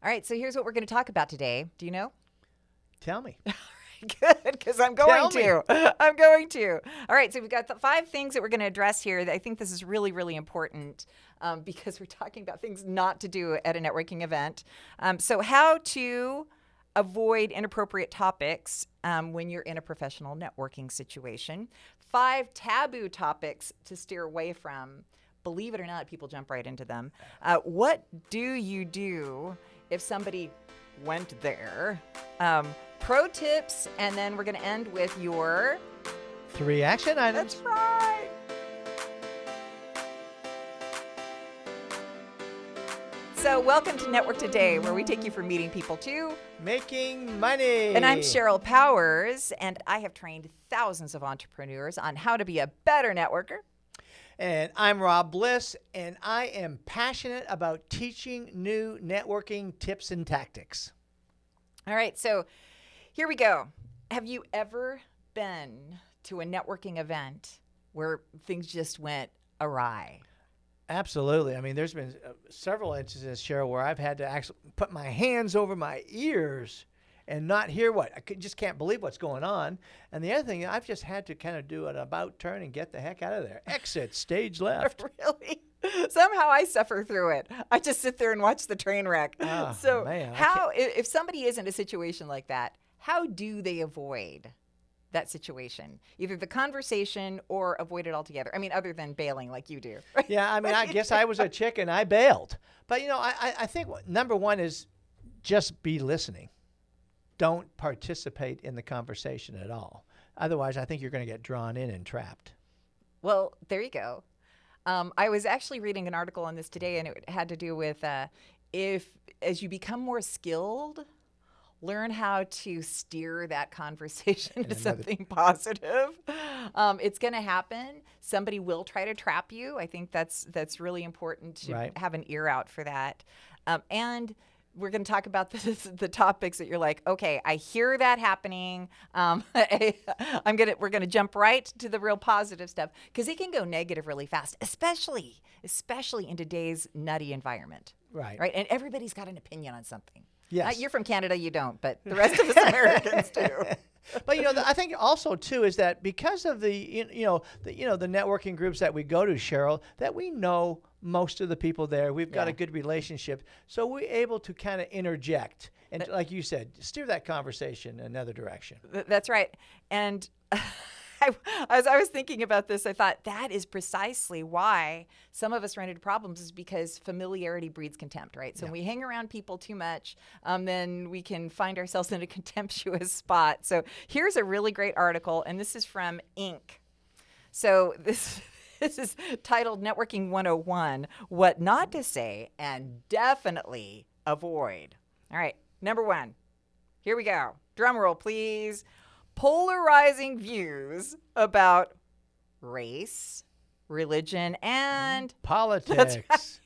All right, so here's what we're going to talk about today. Do you know? Tell me. Good, because I'm going Tell to. I'm going to. All right, so we've got the 5 things that we're going to address here. I think this is really, really important because we're talking about things not to do at a networking event. So how to avoid inappropriate topics when you're in a professional networking situation. 5 taboo topics to steer away from. Believe it or not, people jump right into them. What do you do if somebody went there? Pro tips, and then we're going to end with your 3 action items. That's right. So welcome to Network Today, where we take you from meeting people to Making money. And I'm Sheryl Powers, and I have trained thousands of entrepreneurs on how to be a better networker. And I'm Rob Bliss, and I am passionate about teaching new networking tips and tactics. All right, so here we go. Have you ever been to a networking event where things just went awry? Absolutely. I mean, there's been several instances, Sheryl, where I've had to actually put my hands over my ears and not hear just can't believe what's going on. And the other thing, I've just had to kind of do an about turn and get the heck out of there. Exit, stage left. Really? Somehow I suffer through it. I just sit there and watch the train wreck. Oh, So man, if somebody is in a situation like that, how do they avoid that situation? Either the conversation or avoid it altogether. I mean, other than bailing like you do. Yeah, I mean, I guess I was a chick and I bailed. But, I think number one is just be listening. Don't participate in the conversation at all. Otherwise, I think you're going to get drawn in and trapped. Well, there you go. I was actually reading an article on this today, and it had to do with as you become more skilled, learn how to steer that conversation to something positive. It's going to happen. Somebody will try to trap you. I think that's really important to have an ear out for that. And we're going to talk about the topics that you're like, okay, I hear that happening. We're going to jump right to the real positive stuff because it can go negative really fast, especially in today's nutty environment. Right. And everybody's got an opinion on something. Yes. You're from Canada, you don't, but the rest of us Americans do. But I think also too is that because of the networking groups that we go to, Sheryl, that we know most of the people there. We've got a good relationship, so we're able to kind of interject and, like you said, steer that conversation in another direction. That's right. And as I was thinking about this, I thought that is precisely why some of us run into problems is because familiarity breeds contempt, right? So when we hang around people too much, then we can find ourselves in a contemptuous spot. So here's a really great article, and this is from Inc. So this is titled Networking 101, What Not to Say and Definitely Avoid. All right, number 1. Here we go. Drum roll, please. Polarizing views about race, religion, and politics.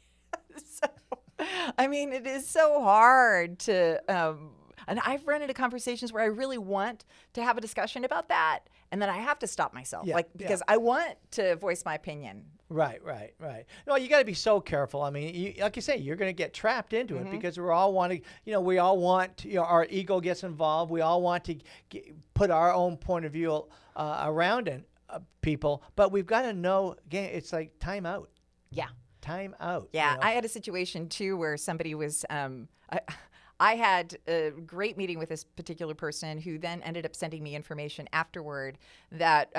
It is so hard to, and I've run into conversations where I really want to have a discussion about that, and then I have to stop myself, because I want to voice my opinion. Right. No, you got to be so careful. I mean, like you say, you're going to get trapped into it because we all want, our ego gets involved. We all want to put our own point of view around people, but we've got to know, again, it's like time out. Yeah. Time out. Yeah. I had a situation too where somebody was, I had a great meeting with this particular person who then ended up sending me information afterward that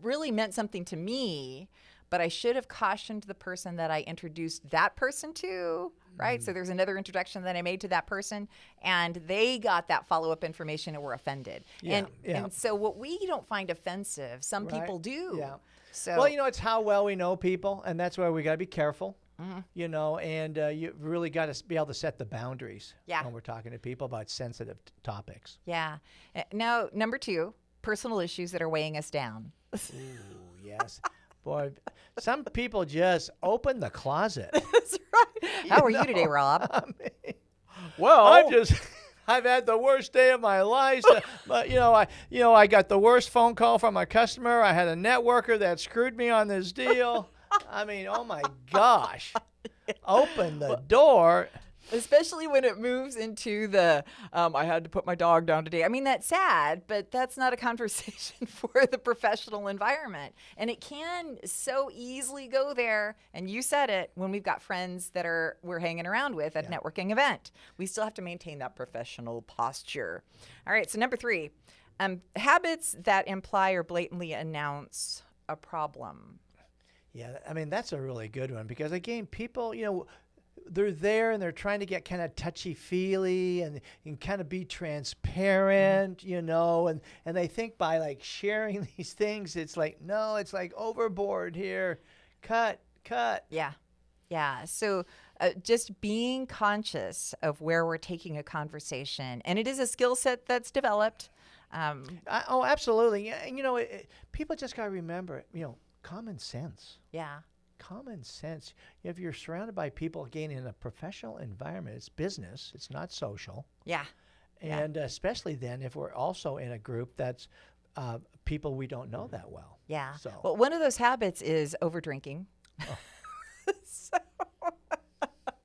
really meant something to me, but I should have cautioned the person that I introduced that person to, right? So there's another introduction that I made to that person, and they got that follow-up information and were offended. And so what we don't find offensive, some people do. Yeah. So, well, it's how well we know people, and that's where we got to be careful. And you really got to be able to set the boundaries when we're talking to people about sensitive topics. Yeah. Now, number 2, personal issues that are weighing us down. Ooh, yes. Boy, some people just open the closet. That's right. How are you today, Rob? I've had the worst day of my life. But I got the worst phone call from a customer. I had a networker that screwed me on this deal. I mean, oh my gosh. Open the door. Especially when it moves into the, I had to put my dog down today. I mean, that's sad, but that's not a conversation for the professional environment. And it can so easily go there. And you said it, when we've got friends that we're hanging around with at a networking event. We still have to maintain that professional posture. All right, so number 3, habits that imply or blatantly announce a problem. Yeah, I mean, that's a really good one because, again, people, they're there and they're trying to get kind of touchy-feely and kind of be transparent, and they think by like sharing these things, it's like, no, it's like overboard here. Cut. Yeah. Yeah. So just being conscious of where we're taking a conversation. And it is a skill set that's developed. Oh, absolutely. Yeah, people just got to remember, common sense. Yeah. Common sense. If you're surrounded by people, again, in a professional environment, it's business, it's not social. Yeah. And especially then if we're also in a group that's people we don't know that well. Yeah. So. Well, one of those habits is over drinking. Oh. So,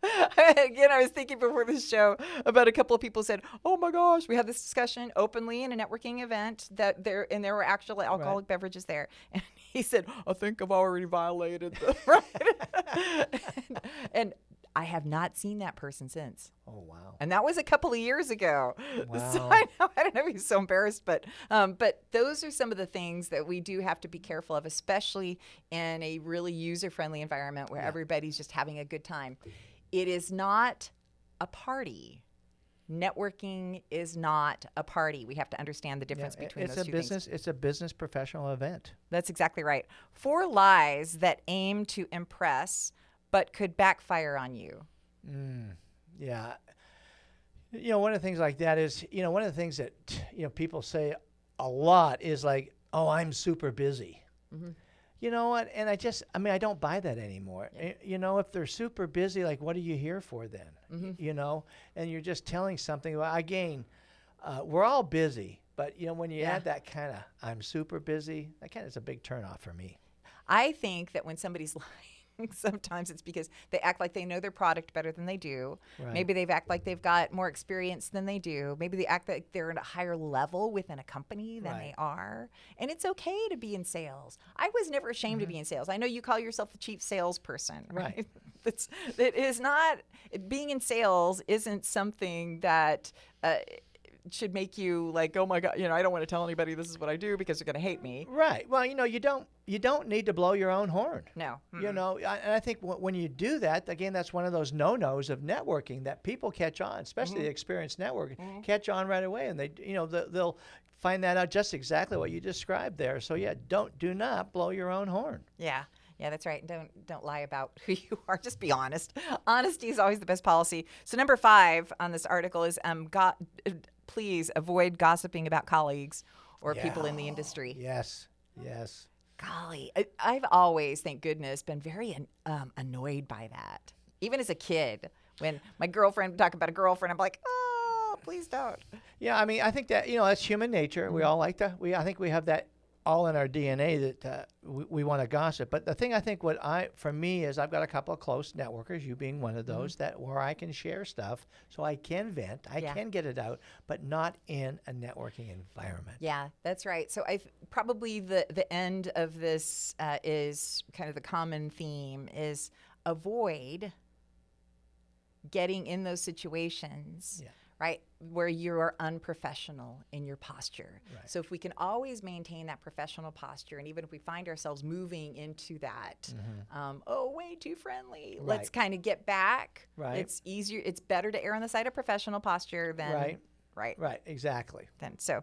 again, I was thinking before this show about a couple of people said, "Oh my gosh, we had this discussion openly in a networking event that there were actually alcoholic beverages there." And he said, "I think I've already violated the right." and I have not seen that person since. Oh wow! And that was a couple of years ago. Wow. So I don't know. He's so embarrassed, but those are some of the things that we do have to be careful of, especially in a really user-friendly environment where everybody's just having a good time. It is not a party. Networking is not a party. We have to understand the difference between those two things. It's a business professional event. That's exactly right. 4 lies that aim to impress but could backfire on you. Yeah. One of the things like that is, one of the things that, people say a lot is like, "Oh, I'm super busy." Mm-hmm. You know what? And I don't buy that anymore. Yeah. If they're super busy, like, what are you here for then? Mm-hmm. And you're just telling something. Well, again, we're all busy, but, when you add that kind of, "I'm super busy," that kind of is a big turnoff for me. I think that when somebody's lying, sometimes it's because they act like they know their product better than they do. Right. Maybe they act like they've got more experience than they do. Maybe they act like they're at a higher level within a company than they are. And it's okay to be in sales. I was never ashamed to be in sales. I know you call yourself the chief salesperson, right? It is not, being in sales isn't something that should make you like, "Oh my God, I don't want to tell anybody this is what I do because they're going to hate me." Right. Well, you don't need to blow your own horn. No. And I think when you do that, again, that's one of those no-nos of networking that people catch on, especially the experienced network, catch on right away, and they'll find that out just exactly what you described there. So yeah, do not blow your own horn. Yeah. Yeah, that's right. Don't lie about who you are. Just be honest. Honesty is always the best policy. So number 5 on this article is please avoid gossiping about colleagues or people in the industry. Yes. Golly, I've always, thank goodness, been very annoyed by that. Even as a kid, when my girlfriend would talk about a girlfriend, I'm like, "Oh, please don't." Yeah, I mean, I think that that's human nature. We all like to. I think we have that all in our DNA that we want to gossip. But the thing I think for me is I've got a couple of close networkers, you being one of those, that where I can share stuff so I can vent, I can get it out, but not in a networking environment. Yeah, that's right. So probably the end of this is kind of the common theme is avoid getting in those situations. Right, where you're unprofessional in your posture. Right. So if we can always maintain that professional posture, and even if we find ourselves moving into that, way too friendly, let's kind of get back. Right. It's easier. It's better to err on the side of professional posture than Right. Exactly. So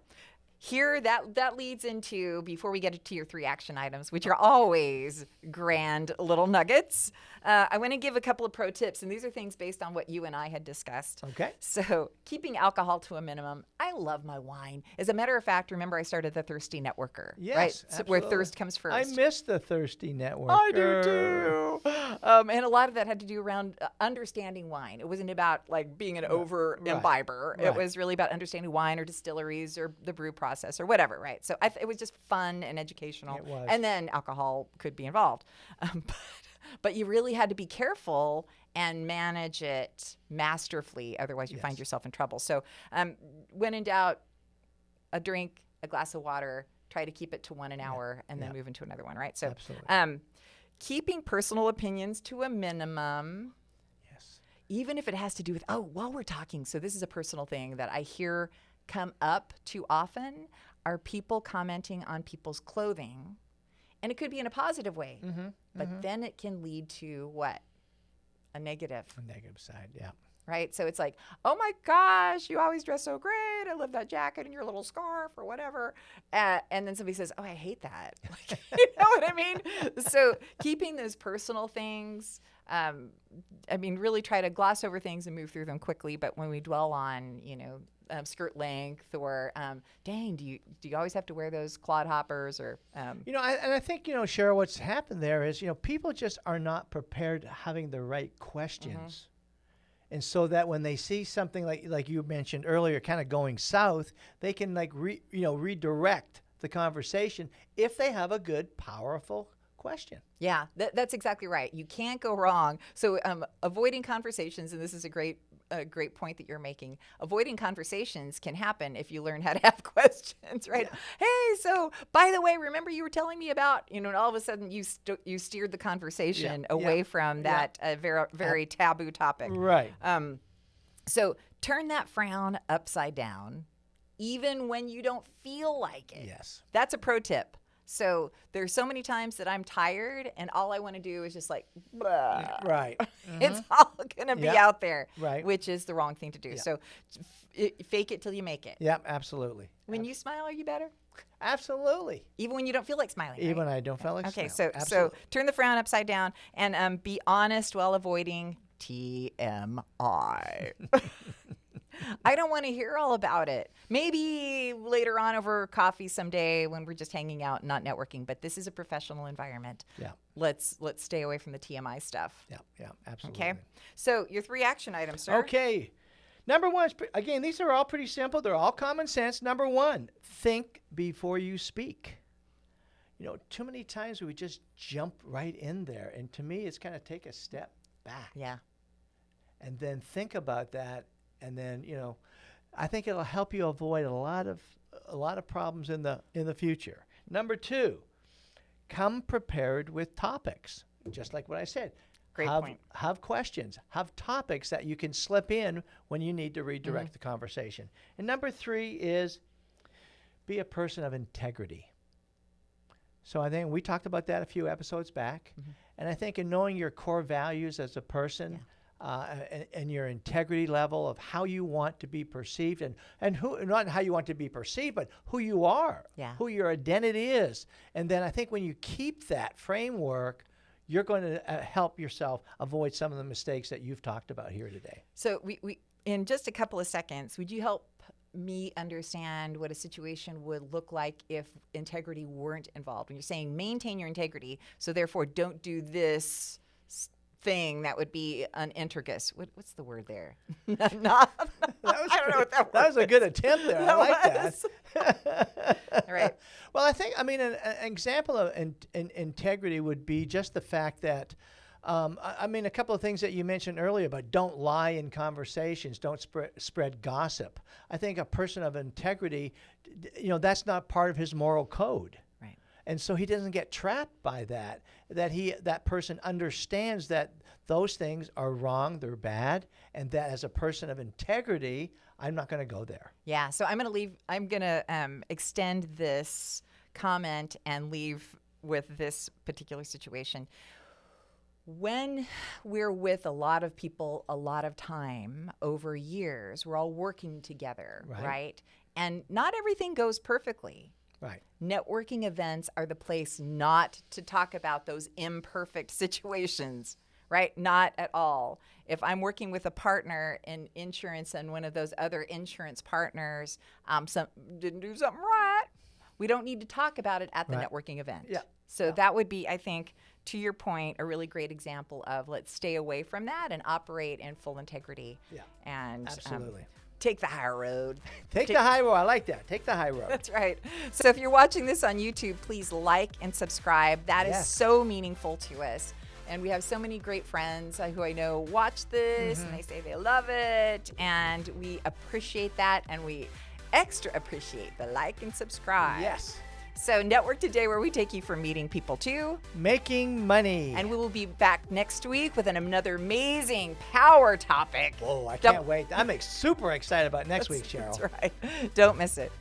here, that leads into, before we get to your 3 action items, which are always grand little nuggets, I want to give a couple of pro tips, and these are things based on what you and I had discussed. Okay. So keeping alcohol to a minimum. I love my wine. As a matter of fact, remember I started the Thirsty Networker, right? So where thirst comes first. I miss the Thirsty Networker. I do too. And a lot lot of that had to do around understanding wine. It wasn't about like being an over imbiber. Right. It was really about understanding wine or distilleries or the brew process or whatever, right? So it was just fun and educational. It was. And then alcohol could be involved. But you really had to be careful and manage it masterfully. Otherwise, you find yourself in trouble. So when in doubt, a drink, a glass of water, try to keep it to one an hour and then move into another one, right? So Absolutely. Keeping personal opinions to a minimum. Yes. Even if it has to do with, while we're talking, so this is a personal thing that I hear come up too often, are people commenting on people's clothing. And it could be in a positive way, but then it can lead to what? A negative. A negative side, yeah. Right? So it's like, oh my gosh, you always dress so great. I love that jacket and your little scarf or whatever. And then somebody says, oh, I hate that. Like, you know what I mean? So keeping those personal things, really try to gloss over things and move through them quickly. But when we dwell on, skirt length or, dang, do you always have to wear those clodhoppers or? I think, Cheryl, what's happened there is, people just are not prepared having the right questions. And so that when they see something like you mentioned earlier, kind of going south, they can redirect the conversation if they have a good, powerful question. Yeah, that's exactly right. You can't go wrong. So avoiding conversations, and this is a great point that you're making. Avoiding conversations can happen if you learn how to have questions, right? Yeah. Hey, so by the way, remember you were telling me about, and all of a sudden you steered the conversation away from that very taboo topic. Right. So turn that frown upside down, even when you don't feel like it. Yes. That's a pro tip. So there's so many times that I'm tired and all I want to do is just like, blah. Right. It's all going to be out there, right? Which is the wrong thing to do. Yeah. So fake it till you make it. Yep, absolutely. When you smile, are you better? Absolutely. Even when you don't feel like smiling. Even right? when I don't feel like smiling. Okay, so turn the frown upside down and be honest while avoiding TMI. I don't want to hear all about it. Maybe later on over coffee someday when we're just hanging out and not networking, but this is a professional environment. Yeah. Let's stay away from the TMI stuff. Yeah, absolutely. Okay. So your 3 action items, sir. Okay. Number 1, again, these are all pretty simple. They're all common sense. Number 1, think before you speak. Too many times we just jump right in there. And to me, it's kind of take a step back. Yeah. And then think about that. And then, I think it'll help you avoid a lot of problems in the future. Number 2, come prepared with topics. Just like what I said. Great point. Have questions. Have topics that you can slip in when you need to redirect the conversation. And number 3 is be a person of integrity. So I think we talked about that a few episodes back. And I think in knowing your core values as a person, and your integrity level of how you want to be perceived and who, not how you want to be perceived, but who you are, who your identity is. And then I think when you keep that framework, you're going to help yourself avoid some of the mistakes that you've talked about here today. So we in just a couple of seconds, would you help me understand what a situation would look like if integrity weren't involved? When you're saying maintain your integrity, so therefore don't do this thing that would be unintegrous. What's the word there? I don't know what that word That was a good attempt there. I like that. All right. Well, I think, an example of integrity would be just the fact that, a couple of things that you mentioned earlier about don't lie in conversations, don't spread gossip. I think a person of integrity, that's not part of his moral code. And so he doesn't get trapped by that that person understands that those things are wrong, they're bad, and that as a person of integrity, I'm not going to go there. Yeah, so I'm going to extend this comment and leave with this particular situation. When we're with a lot of people a lot of time over years, we're all working together, right? And not everything goes perfectly. Right. Networking events are the place not to talk about those imperfect situations, right? Not at all. If I'm working with a partner in insurance and one of those other insurance partners didn't do something right, we don't need to talk about it at the networking event. Yeah. So that would be, I think, to your point, a really great example of let's stay away from that and operate in full integrity. Yeah. And absolutely. Take the high road. Take the high road. I like that. Take the high road. That's right. So if you're watching this on YouTube, please like and subscribe. That is so meaningful to us. And we have so many great friends who I know watch this and they say they love it. And we appreciate that. And we extra appreciate the like and subscribe. Yes. So Network Today, where we take you from meeting people to making money. And we will be back next week with another amazing power topic. Whoa, I can't wait. I'm super excited about next week, Sheryl. That's right. Don't miss it.